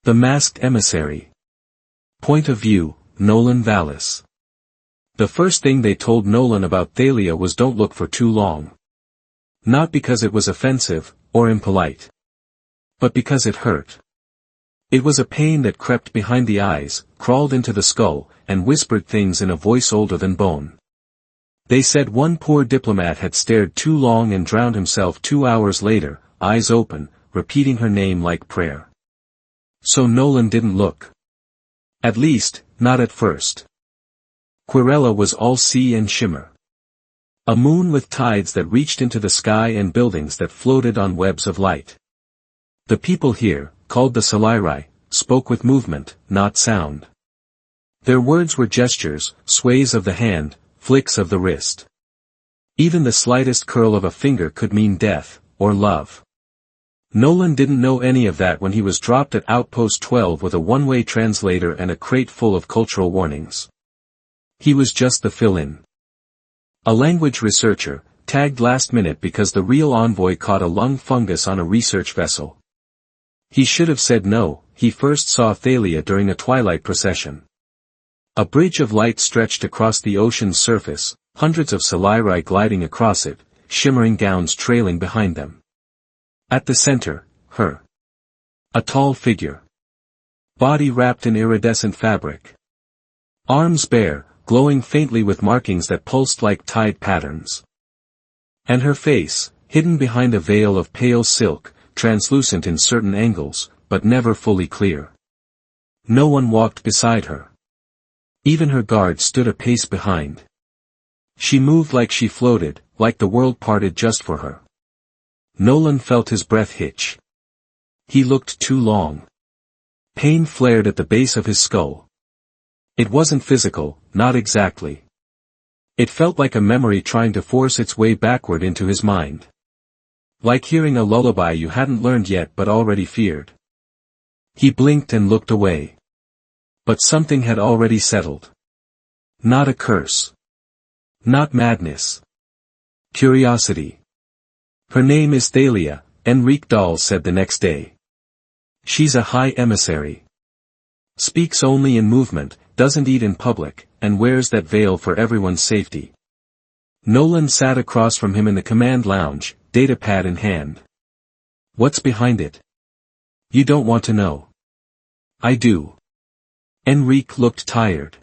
The Masked Emissary. Point of view, Nolan Vallis. The first thing they told Nolan about Thalia was don't look for too long. Not because it was offensive, or impolite. But because it hurt. It was a pain that crept behind the eyes, crawled into the skull, and whispered things in a voice older than bone. They said one poor diplomat had stared too long and drowned himself 2 hours later, eyes open, repeating her name like prayer. So Nolan didn't look. At least, not at first. Quirella was all sea and shimmer. A moon with tides that reached into the sky and buildings that floated on webs of light. The people here, called the Saliri, spoke with movement, not sound. Their words were gestures, sways of the hand, flicks of the wrist. Even the slightest curl of a finger could mean death, or love. Nolan didn't know any of that when he was dropped at Outpost 12 with a one-way translator and a crate full of cultural warnings. He was just the fill-in. A language researcher, tagged last minute because the real envoy caught a lung fungus on a research vessel. He should have said no. He first saw Thalia during a twilight procession. A bridge of light stretched across the ocean's surface, hundreds of Saliri gliding across it, shimmering gowns trailing behind them. At the center, her. A tall figure. Body wrapped in iridescent fabric. Arms bare, glowing faintly with markings that pulsed like tide patterns. And her face, hidden behind a veil of pale silk, translucent in certain angles, but never fully clear. No one walked beside her. Even her guard stood a pace behind. She moved like she floated, like the world parted just for her. Nolan felt his breath hitch. He looked too long. Pain flared at the base of his skull. It wasn't physical, not exactly. It felt like a memory trying to force its way backward into his mind. Like hearing a lullaby you hadn't learned yet but already feared. He blinked and looked away. But something had already settled. Not a curse. Not madness. Curiosity. Her name is Thalia, Enrique Dahl said the next day. She's a high emissary. Speaks only in movement, doesn't eat in public, and wears that veil for everyone's safety. Nolan sat across from him in the command lounge, datapad in hand. What's behind it? You don't want to know. I do. Enrique looked tired.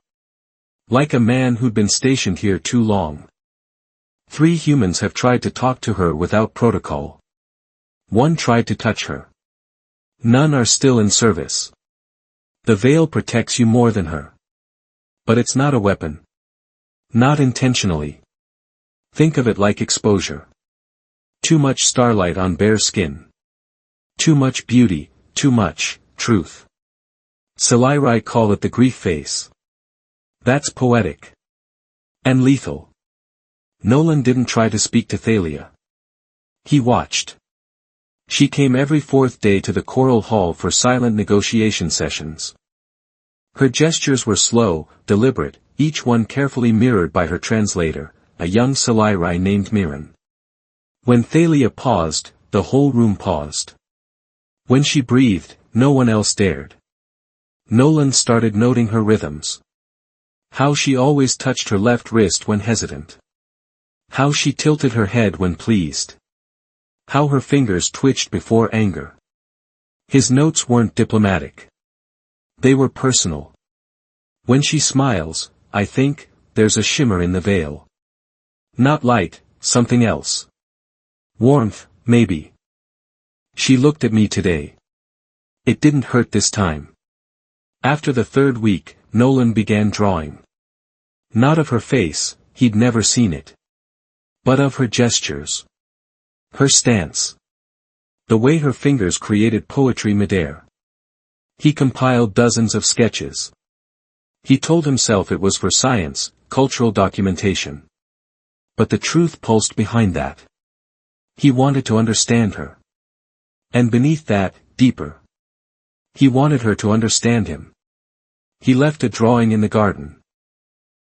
Like a man who'd been stationed here too long. 3 humans have tried to talk to her without protocol. 1 tried to touch her. None are still in service. The veil protects you more than her. But it's not a weapon. Not intentionally. Think of it like exposure. Too much starlight on bare skin. Too much beauty, too much truth. Saliri call it the grief face. That's poetic. And lethal. Nolan didn't try to speak to Thalia. He watched. She came every 4th day to the Coral Hall for silent negotiation sessions. Her gestures were slow, deliberate, each one carefully mirrored by her translator, a young Saliri named Miran. When Thalia paused, the whole room paused. When she breathed, no one else dared. Nolan started noting her rhythms. How she always touched her left wrist when hesitant. How she tilted her head when pleased. How her fingers twitched before anger. His notes weren't diplomatic. They were personal. When she smiles, I think, there's a shimmer in the veil. Not light, something else. Warmth, maybe. She looked at me today. It didn't hurt this time. After the 3rd week, Nolan began drawing. Not of her face, he'd never seen it. But of her gestures. Her stance. The way her fingers created poetry midair. He compiled dozens of sketches. He told himself it was for science, cultural documentation. But the truth pulsed behind that. He wanted to understand her. And beneath that, deeper. He wanted her to understand him. He left a drawing in the garden.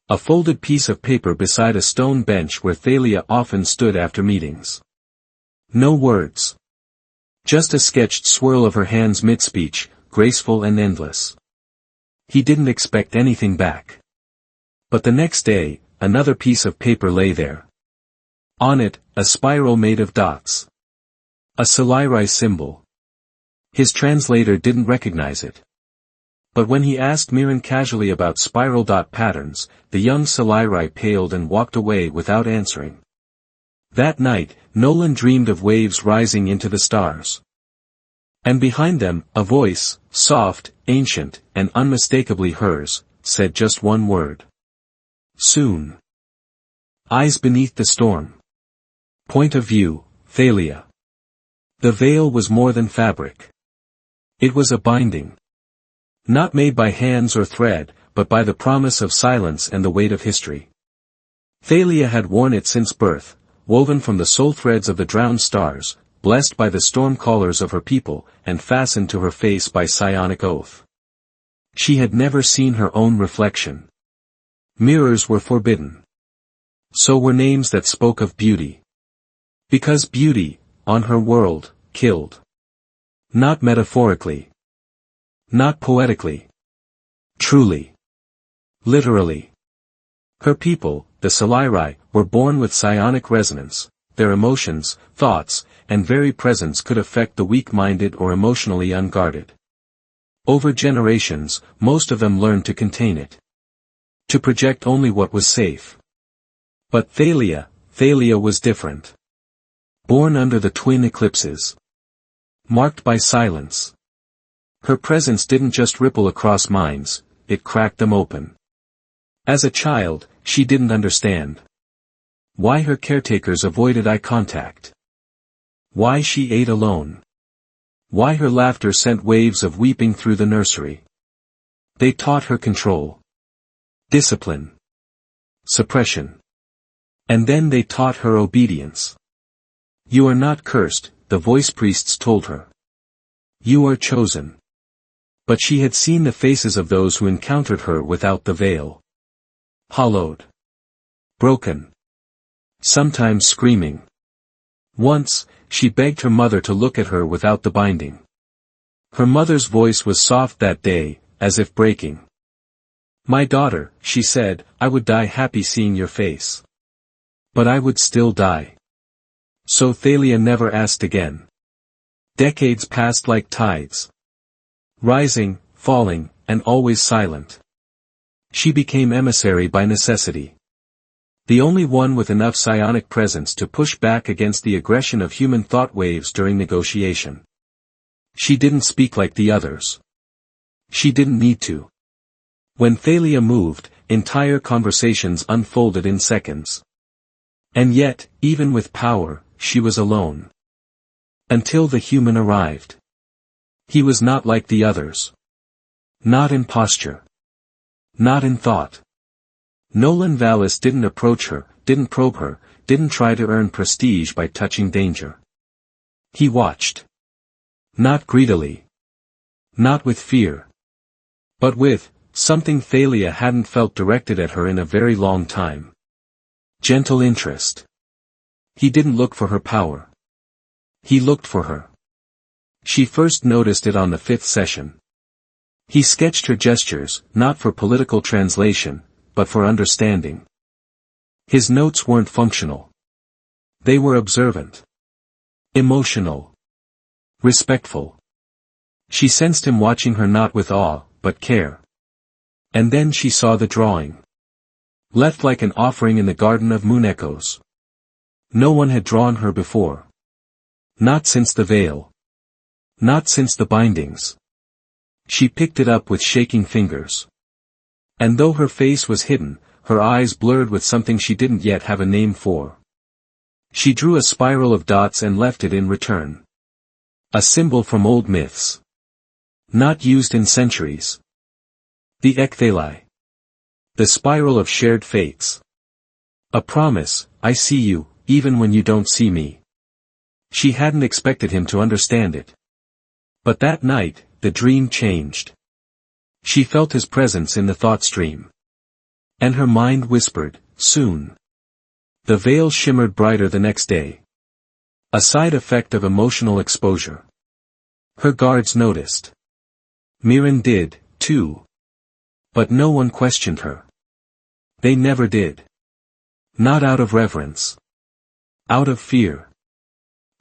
A folded piece of paper beside a stone bench where Thalia often stood after meetings. No words. Just a sketched swirl of her hands mid-speech, graceful and endless. He didn't expect anything back. But the next day, another piece of paper lay there. On it, a spiral made of dots. A symbolizing symbol. His translator didn't recognize it. But when he asked Mirren casually about spiral dot patterns, the young symbolizing paled and walked away without answering. That night, Nolan dreamed of waves rising into the stars. And behind them, a voice, soft, ancient, and unmistakably hers, said just one word. Soon. Eyes beneath the storm. Point of view, Thalia. The veil was more than fabric. It was a binding. Not made by hands or thread, but by the promise of silence and the weight of history. Thalia had worn it since birth, woven from the soul threads of the drowned stars, blessed by the storm callers of her people, and fastened to her face by psionic oath. She had never seen her own reflection. Mirrors were forbidden. So were names that spoke of beauty. Because beauty, on her world, killed. Not metaphorically. Not poetically. Truly. Literally. Her people, the symbolizing, were born with psionic resonance. Their emotions, thoughts, and very presence could affect the weak-minded or emotionally unguarded. Over generations, most of them learned to contain it. To project only what was safe. But Thalia was different. Born under the twin eclipses. Marked by silence. Her presence didn't just ripple across minds, it cracked them open. As a child, she didn't understand. Why her caretakers avoided eye contact. Why she ate alone. Why her laughter sent waves of weeping through the nursery. They taught her control. Discipline. Suppression. And then they taught her obedience. You are not cursed, the voice priests told her. You are chosen. But she had seen the faces of those who encountered her without the veil. Hollowed. Broken. Sometimes screaming. Once, she begged her mother to look at her without the binding. Her mother's voice was soft that day, as if breaking. My daughter, she said, I would die happy seeing your face. But I would still die. So Thalia never asked again. Decades passed like tides. Rising, falling, and always silent. She became emissary by necessity. The only one with enough psionic presence to push back against the aggression of human thought waves during negotiation. She didn't speak like the others. She didn't need to. When Thalia moved, entire conversations unfolded in seconds. And yet, even with power, she was alone. Until the human arrived. He was not like the others. Not in posture. Not in thought. Nolan Vallis didn't approach her, didn't probe her, didn't try to earn prestige by touching danger. He watched. Not greedily. Not with fear. But with something Thalia hadn't felt directed at her in a very long time. Gentle interest. He didn't look for her power. He looked for her. She first noticed it on the 5th session. He sketched her gestures, not for political translation, but for understanding. His notes weren't functional. They were observant. Emotional. Respectful. She sensed him watching her not with awe, but care. And then she saw the drawing. Left like an offering in the garden of moon echoes. No one had drawn her before. Not since the veil. Not since the bindings. She picked it up with shaking fingers. And though her face was hidden, her eyes blurred with something she didn't yet have a name for. She drew a spiral of dots and left it in return. A symbol from old myths. Not used in centuries. The ekthali. The spiral of shared fates. A promise, I see you, even when you don't see me. She hadn't expected him to understand it. But that night, the dream changed. She felt his presence in the thought stream. And her mind whispered, soon. The veil shimmered brighter the next day. A side effect of emotional exposure. Her guards noticed. Mirren did, too. But no one questioned her. They never did. Not out of reverence. Out of fear.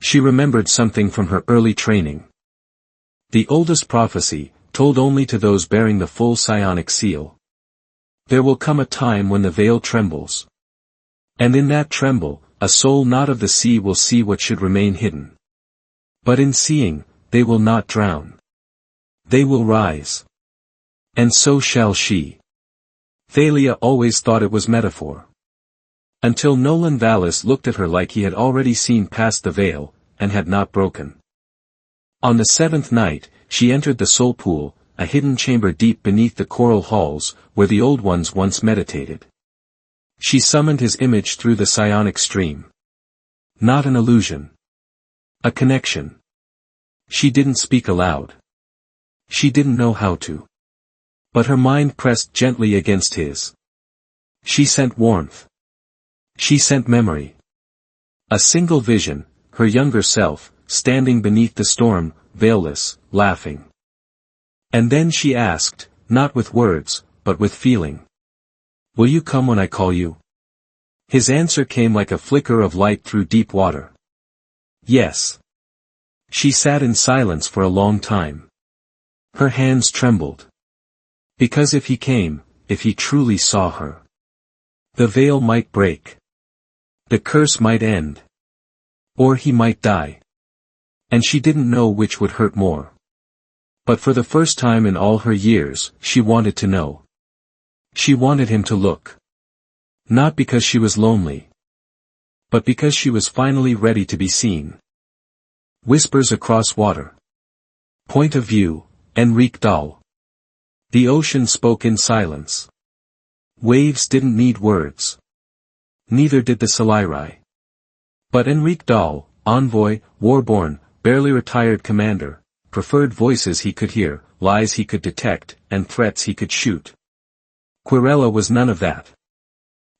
She remembered something from her early training. The oldest prophecy, told only to those bearing the full psionic seal. There will come a time when the veil trembles. And in that tremble, a soul not of the sea will see what should remain hidden. But in seeing, they will not drown. They will rise. And so shall she. Thalia always thought it was metaphor. Until Nolan Vallis looked at her like he had already seen past the veil, and had not broken. On the seventh night, she entered the soul pool, a hidden chamber deep beneath the coral halls, where the old ones once meditated. She summoned his image through the psionic stream. Not an illusion. A connection. She didn't speak aloud. She didn't know how to. But her mind pressed gently against his. She sent warmth. She sent memory. A single vision, her younger self, standing beneath the storm, veilless, laughing. And then she asked, not with words, but with feeling. Will you come when I call you? His answer came like a flicker of light through deep water. Yes. She sat in silence for a long time. Her hands trembled. Because if he came, if he truly saw her, the veil might break. The curse might end. Or he might die. And she didn't know which would hurt more. But for the first time in all her years, she wanted to know. She wanted him to look. Not because she was lonely. But because she was finally ready to be seen. Whispers across water. Point of view, Enrique Dahl. The ocean spoke in silence. Waves didn't need words. Neither did the Saliri. But Enrique Dahl, envoy, war-born, barely retired commander, preferred voices he could hear, lies he could detect, and threats he could shoot. Quirella was none of that.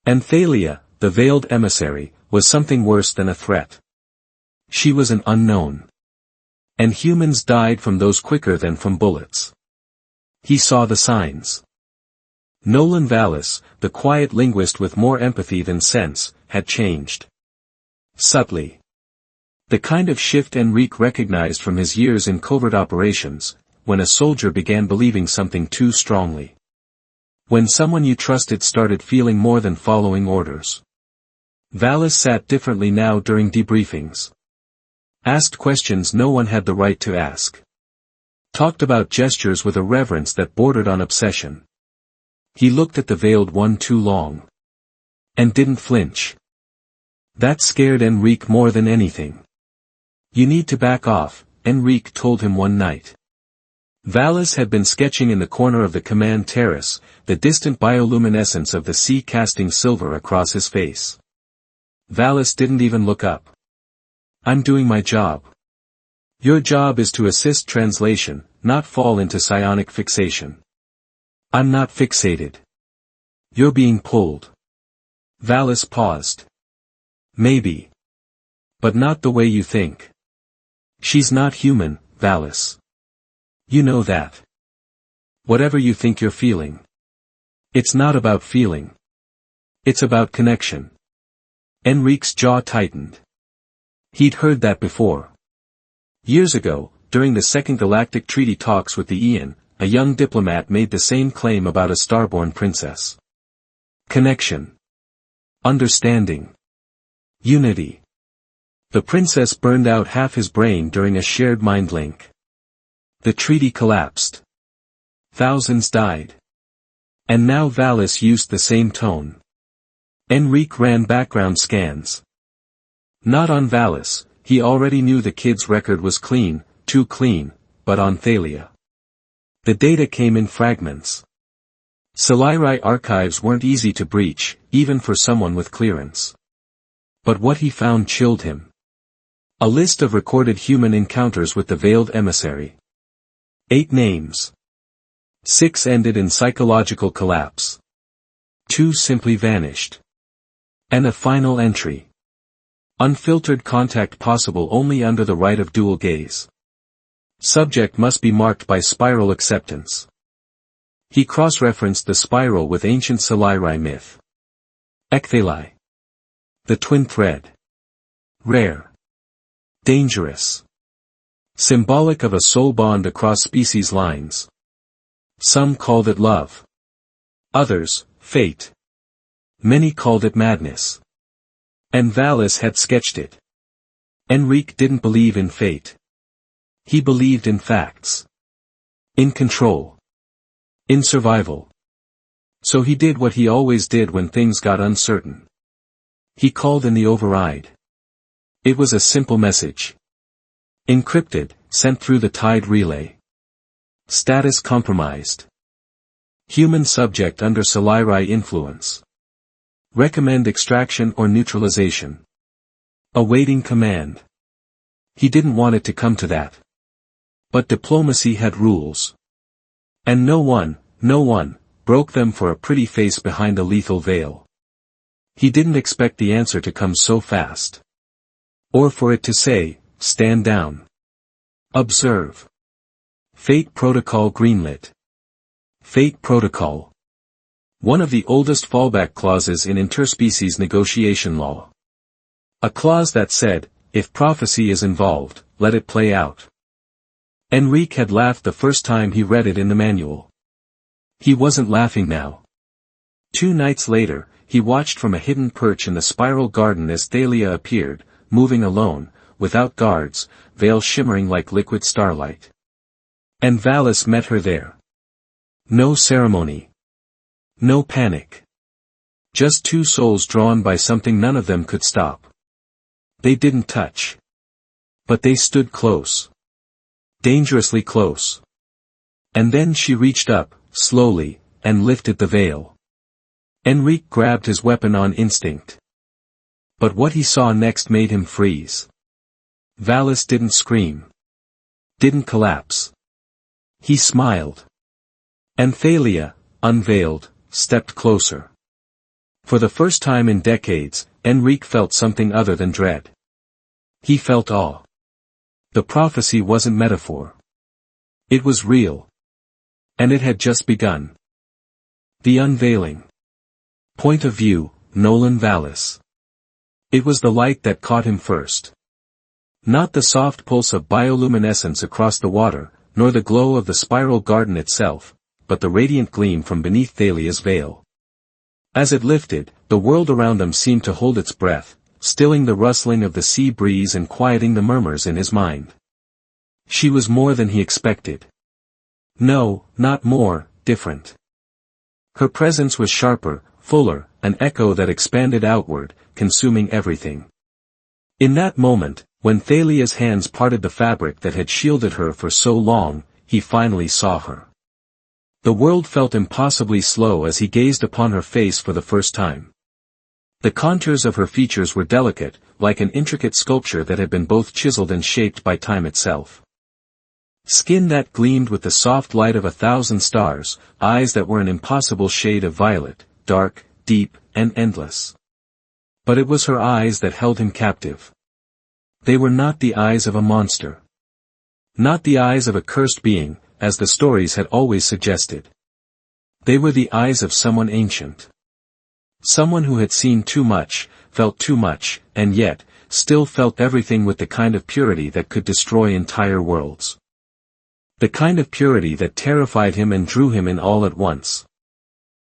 And Thalia, the veiled emissary, was something worse than a threat. She was an unknown. And humans died from those quicker than from bullets. He saw the signs. Nolan Vallis, the quiet linguist with more empathy than sense, had changed. Subtly. The kind of shift Enrique recognized from his years in covert operations, when a soldier began believing something too strongly. When someone you trusted started feeling more than following orders. Vallis sat differently now during debriefings. Asked questions no one had the right to ask. Talked about gestures with a reverence that bordered on obsession. He looked at the veiled one too long. And didn't flinch. That scared Enrique more than anything. You need to back off, Enrique told him one night. Vallis had been sketching in the corner of the command terrace, the distant bioluminescence of the sea casting silver across his face. Vallis didn't even look up. I'm doing my job. Your job is to assist translation, not fall into psionic fixation. I'm not fixated. You're being pulled. Vallis paused. Maybe. But not the way you think. She's not human, Vallis. You know that. Whatever you think you're feeling. It's not about feeling. It's about connection. Enrique's jaw tightened. He'd heard that before. Years ago, during the Second Galactic Treaty talks with the Ian, a young diplomat made the same claim about a starborn princess. Connection. Understanding. Unity. The princess burned out half his brain during a shared mind link. The treaty collapsed. Thousands died. And now Vallis used the same tone. Enrique ran background scans. Not on Vallis, he already knew the kid's record was clean, too clean, but on Thalia. The data came in fragments. Saliri archives weren't easy to breach, even for someone with clearance. But what he found chilled him. A list of recorded human encounters with the veiled emissary. 8 names. 6 ended in psychological collapse. 2 simply vanished. And a final entry. Unfiltered contact possible only under the right of dual gaze. Subject must be marked by spiral acceptance. He cross-referenced the spiral with ancient Saliri myth. Ecthalai. The twin thread. Rare. Dangerous. Symbolic of a soul bond across species lines. Some called it love. Others, fate. Many called it madness. And Valis had sketched it. Enrique didn't believe in fate. He believed in facts. In control. In survival. So he did what he always did when things got uncertain. He called in the override. It was a simple message. Encrypted, sent through the tide relay. Status compromised. Human subject under Saliri influence. Recommend extraction or neutralization. Awaiting command. He didn't want it to come to that. But diplomacy had rules. And no one, broke them for a pretty face behind a lethal veil. He didn't expect the answer to come so fast. Or for it to say, stand down. Observe. Fate Protocol greenlit. Fate Protocol. One of the oldest fallback clauses in interspecies negotiation law. A clause that said, if prophecy is involved, let it play out. Enrique had laughed the first time he read it in the manual. He wasn't laughing now. 2 nights later, he watched from a hidden perch in the spiral garden as Thalia appeared, moving alone, without guards, veil shimmering like liquid starlight. And Valis met her there. No ceremony. No panic. Just 2 souls drawn by something none of them could stop. They didn't touch. But they stood close. Dangerously close. And then she reached up, slowly, and lifted the veil. Enrique grabbed his weapon on instinct. But what he saw next made him freeze. Valis didn't scream. Didn't collapse. He smiled. And Thalia, unveiled, stepped closer. For the first time in decades, Enrique felt something other than dread. He felt awe. The prophecy wasn't metaphor. It was real. And it had just begun. The unveiling. Point of view, Nolan Valis. It was the light that caught him first. Not the soft pulse of bioluminescence across the water, nor the glow of the spiral garden itself, but the radiant gleam from beneath Thalia's veil. As it lifted, the world around them seemed to hold its breath, stilling the rustling of the sea breeze and quieting the murmurs in his mind. She was more than he expected. No, not more, different. Her presence was sharper, fuller, an echo that expanded outward, consuming everything. In that moment, when Thalia's hands parted the fabric that had shielded her for so long, he finally saw her. The world felt impossibly slow as he gazed upon her face for the first time. The contours of her features were delicate, like an intricate sculpture that had been both chiseled and shaped by time itself. Skin that gleamed with the soft light of 1,000 stars, eyes that were an impossible shade of violet, dark, deep, and endless. But it was her eyes that held him captive. They were not the eyes of a monster. Not the eyes of a cursed being, as the stories had always suggested. They were the eyes of someone ancient. Someone who had seen too much, felt too much, and yet, still felt everything with the kind of purity that could destroy entire worlds. The kind of purity that terrified him and drew him in all at once.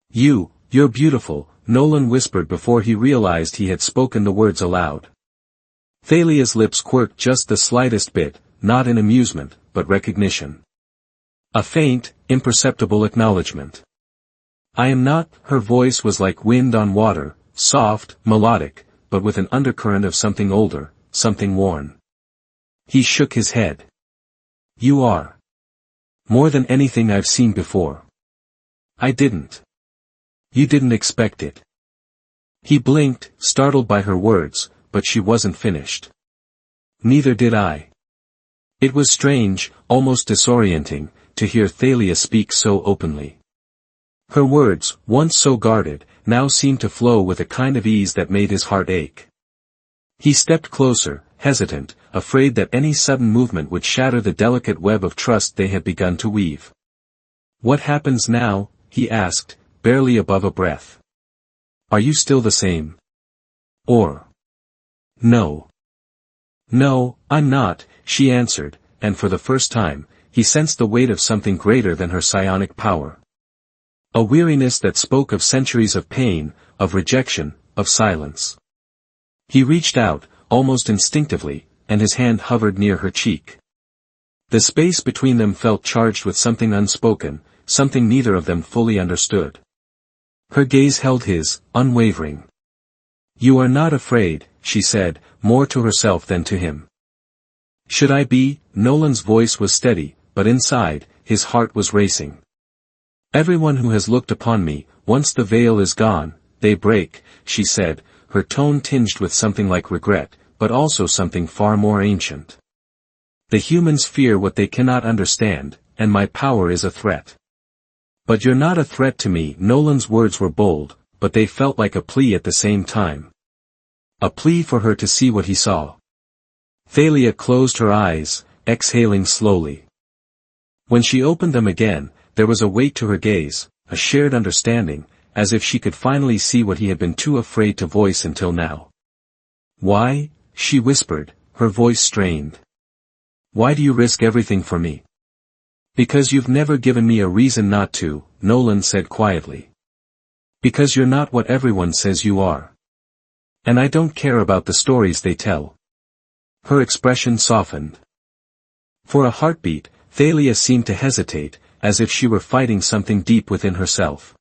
You're beautiful, Nolan whispered before he realized he had spoken the words aloud. Thalia's lips quirked just the slightest bit, not in amusement, but recognition. A faint, imperceptible acknowledgement. I am not, her voice was like wind on water, soft, melodic, but with an undercurrent of something older, something worn. He shook his head. You are. More than anything I've seen before. I didn't. You didn't expect it. He blinked, startled by her words, but she wasn't finished. Neither did I. It was strange, almost disorienting, to hear Thalia speak so openly. Her words, once so guarded, now seemed to flow with a kind of ease that made his heart ache. He stepped closer, hesitant, afraid that any sudden movement would shatter the delicate web of trust they had begun to weave. "What happens now?" he asked, barely above a breath. "Are you still the same? Or—" "No. No, I'm not," she answered, and for the first time, he sensed the weight of something greater than her psionic power. A weariness that spoke of centuries of pain, of rejection, of silence. He reached out, almost instinctively, and his hand hovered near her cheek. The space between them felt charged with something unspoken, something neither of them fully understood. Her gaze held his, unwavering. "You are not afraid," she said, more to herself than to him. "Should I be?" Nolan's voice was steady, but inside, his heart was racing. "Everyone who has looked upon me, once the veil is gone, they break," she said, her tone tinged with something like regret, but also something far more ancient. "The humans fear what they cannot understand, and my power is a threat. But you're not a threat to me." Nolan's words were bold, but they felt like a plea at the same time. A plea for her to see what he saw. Thalia closed her eyes, exhaling slowly. When she opened them again, there was a weight to her gaze, a shared understanding, as if she could finally see what he had been too afraid to voice until now. "Why?" she whispered, her voice strained. "Why do you risk everything for me?" "Because you've never given me a reason not to," Nolan said quietly. "Because you're not what everyone says you are. And I don't care about the stories they tell." Her expression softened. For a heartbeat, Thalia seemed to hesitate, as if she were fighting something deep within herself.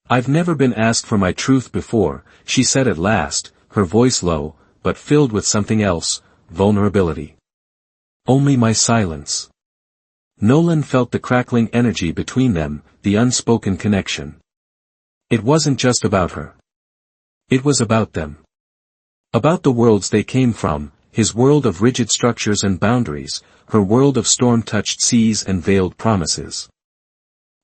"I've never been asked for my truth before," she said at last, her voice low, but filled with something else, vulnerability. "Only my silence." Nolan felt the crackling energy between them, the unspoken connection. It wasn't just about her. It was about them. About the worlds they came from, his world of rigid structures and boundaries, her world of storm-touched seas and veiled promises.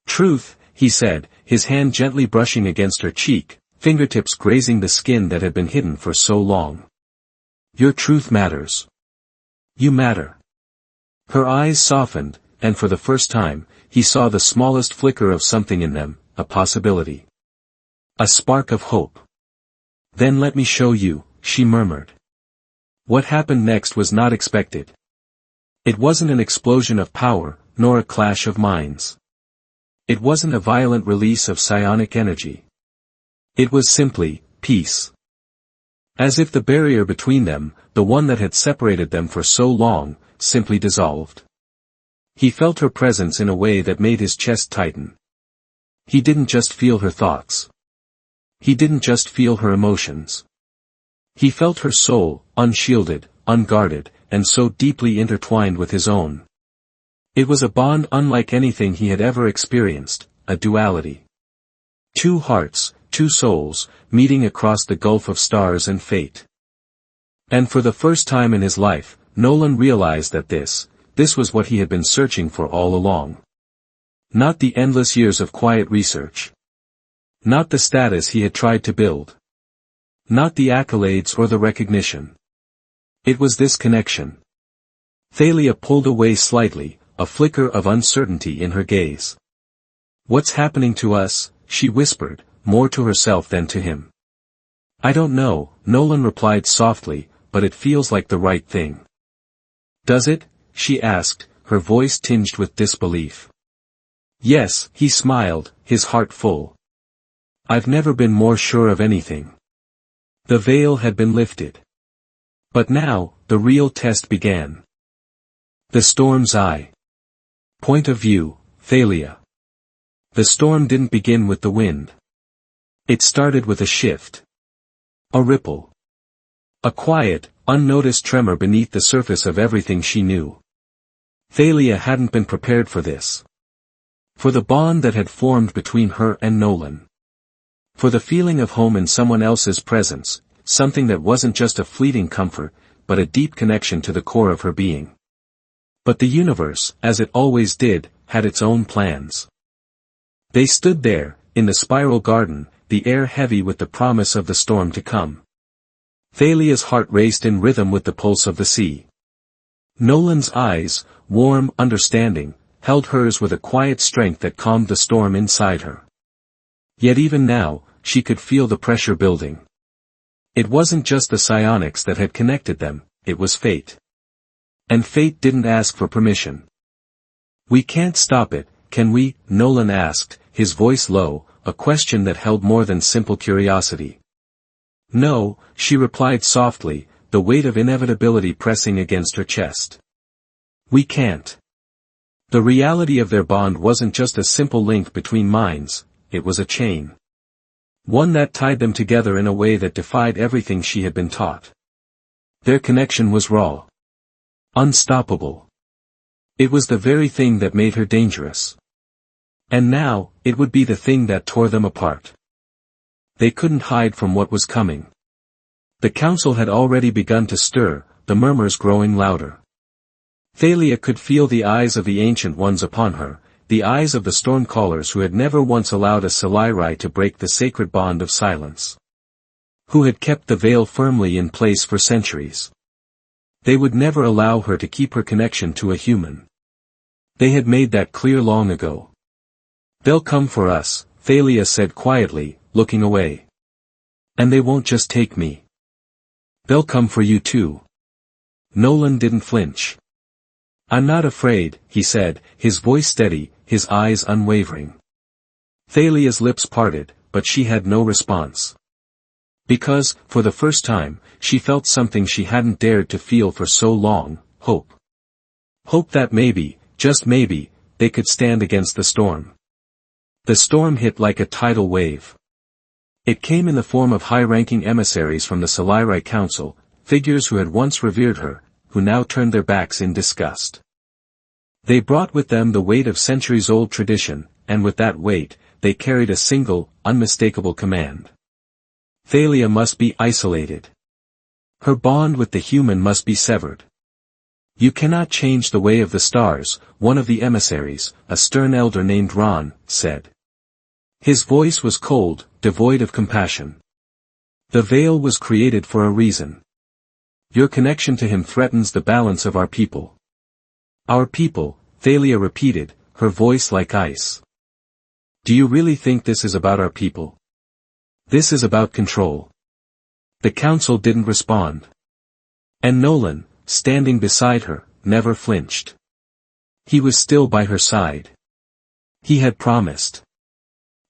"Truth," he said, his hand gently brushing against her cheek, fingertips grazing the skin that had been hidden for so long. "Your truth matters. You matter." Her eyes softened, and for the first time, he saw the smallest flicker of something in them, a possibility. A spark of hope. "Then let me show you," she murmured. What happened next was not expected. It wasn't an explosion of power, nor a clash of minds. It wasn't a violent release of psionic energy. It was simply, peace. As if the barrier between them, the one that had separated them for so long, simply dissolved. He felt her presence in a way that made his chest tighten. He didn't just feel her thoughts. He didn't just feel her emotions. He felt her soul, unshielded, unguarded, and so deeply intertwined with his own. It was a bond unlike anything he had ever experienced, a duality. Two hearts, two souls, meeting across the gulf of stars and fate. And for the first time in his life, Nolan realized that this was what he had been searching for all along. Not the endless years of quiet research. Not the status he had tried to build. Not the accolades or the recognition. It was this connection. Thalia pulled away slightly, a flicker of uncertainty in her gaze. "What's happening to us?" she whispered, more to herself than to him. "I don't know," Nolan replied softly, "but it feels like the right thing." "Does it?" she asked, her voice tinged with disbelief. "Yes," he smiled, his heart full. "I've never been more sure of anything." The veil had been lifted. But now, the real test began. The storm's eye. Point of view, Thalia. The storm didn't begin with the wind. It started with a shift. A ripple. A quiet, unnoticed tremor beneath the surface of everything she knew. Thalia hadn't been prepared for this. For the bond that had formed between her and Nolan. For the feeling of home in someone else's presence, something that wasn't just a fleeting comfort, but a deep connection to the core of her being. But the universe, as it always did, had its own plans. They stood there, in the spiral garden, the air heavy with the promise of the storm to come. Thalia's heart raced in rhythm with the pulse of the sea. Nolan's eyes, warm, understanding, held hers with a quiet strength that calmed the storm inside her. Yet even now, she could feel the pressure building. It wasn't just the psionics that had connected them, it was fate. And fate didn't ask for permission. "We can't stop it, can we?" Nolan asked, his voice low, a question that held more than simple curiosity. "No," she replied softly, the weight of inevitability pressing against her chest. "We can't." The reality of their bond wasn't just a simple link between minds, it was a chain. One that tied them together in a way that defied everything she had been taught. Their connection was raw. Unstoppable. It was the very thing that made her dangerous. And now, it would be the thing that tore them apart. They couldn't hide from what was coming. The council had already begun to stir, the murmurs growing louder. Thalia could feel the eyes of the Ancient Ones upon her, the eyes of the Stormcallers who had never once allowed a Salirai to break the sacred bond of silence. Who had kept the veil firmly in place for centuries. They would never allow her to keep her connection to a human. They had made that clear long ago. "They'll come for us," Thalia said quietly, looking away. "And they won't just take me. They'll come for you too." Nolan didn't flinch. "I'm not afraid," he said, his voice steady, his eyes unwavering. Thalia's lips parted, but she had no response. Because, for the first time, she felt something she hadn't dared to feel for so long, hope. Hope that maybe, just maybe, they could stand against the storm. The storm hit like a tidal wave. It came in the form of high-ranking emissaries from the Salirai Council, figures who had once revered her, who now turned their backs in disgust. They brought with them the weight of centuries-old tradition, and with that weight, they carried a single, unmistakable command. Thalia must be isolated. Her bond with the human must be severed. "You cannot change the way of the stars," one of the emissaries, a stern elder named Ron, said. His voice was cold, devoid of compassion. "The veil was created for a reason. Your connection to him threatens the balance of our people." "Our people," Thalia repeated, her voice like ice. "Do you really think this is about our people? This is about control." The council didn't respond. And Nolan, standing beside her, never flinched. He was still by her side. He had promised.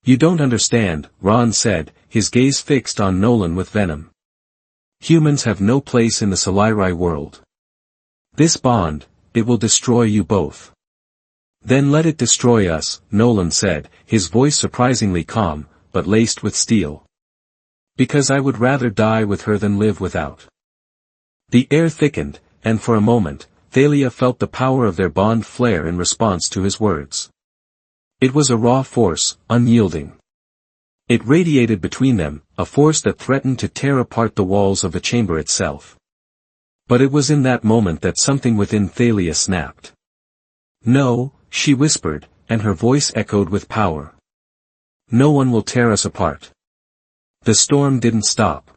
"You don't understand," Ron said, his gaze fixed on Nolan with venom. "Humans have no place in the Salirai world. This bond, it will destroy you both." "Then let it destroy us," Nolan said, his voice surprisingly calm, but laced with steel. "Because I would rather die with her than live without." The air thickened, and for a moment, Thalia felt the power of their bond flare in response to his words. It was a raw force, unyielding. It radiated between them, a force that threatened to tear apart the walls of the chamber itself. But it was in that moment that something within Thalia snapped. "No," she whispered, and her voice echoed with power. "No one will tear us apart." The storm didn't stop.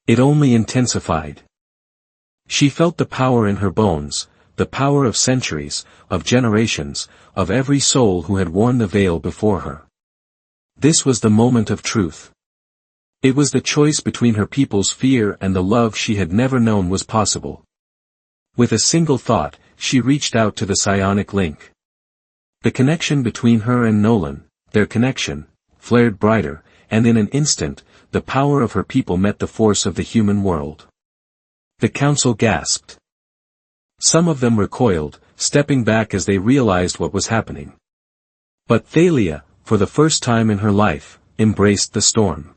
It only intensified. She felt the power in her bones, the power of centuries, of generations, of every soul who had worn the veil before her. This was the moment of truth. It was the choice between her people's fear and the love she had never known was possible. With a single thought, she reached out to the psionic link. The connection between her and Nolan, their connection, flared brighter, and in an instant, the power of her people met the force of the human world. The council gasped. Some of them recoiled, stepping back as they realized what was happening. But Thalia, for the first time in her life, embraced the storm.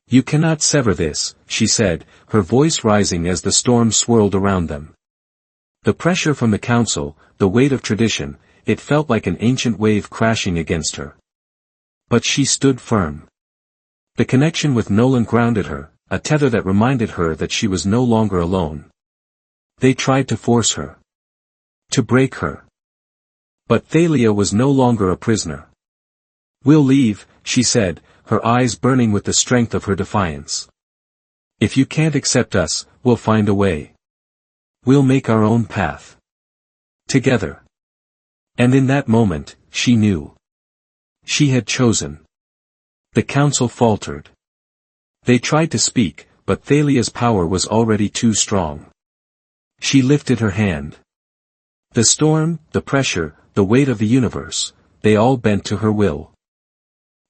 "You cannot sever this," she said, her voice rising as the storm swirled around them. The pressure from the council, the weight of tradition, it felt like an ancient wave crashing against her. But she stood firm. The connection with Nolan grounded her, a tether that reminded her that she was no longer alone. They tried to force her. To break her. But Thalia was no longer a prisoner. "We'll leave," she said, her eyes burning with the strength of her defiance. If you can't accept us, we'll find a way. We'll make our own path. Together. And in that moment, she knew. She had chosen. The council faltered. They tried to speak, but Thalia's power was already too strong. She lifted her hand. The storm, the pressure, the weight of the universe, they all bent to her will.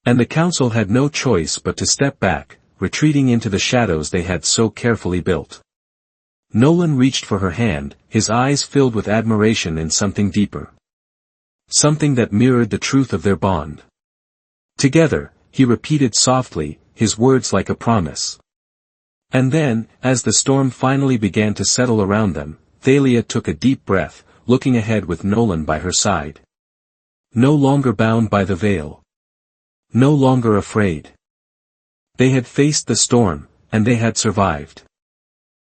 And the council had no choice but to step back, retreating into the shadows they had so carefully built. Nolan reached for her hand, his eyes filled with admiration and something deeper. Something that mirrored the truth of their bond. Together, he repeated softly, his words like a promise. And then, as the storm finally began to settle around them, Thalia took a deep breath, looking ahead with Nolan by her side. No longer bound by the veil. No longer afraid. They had faced the storm, and they had survived.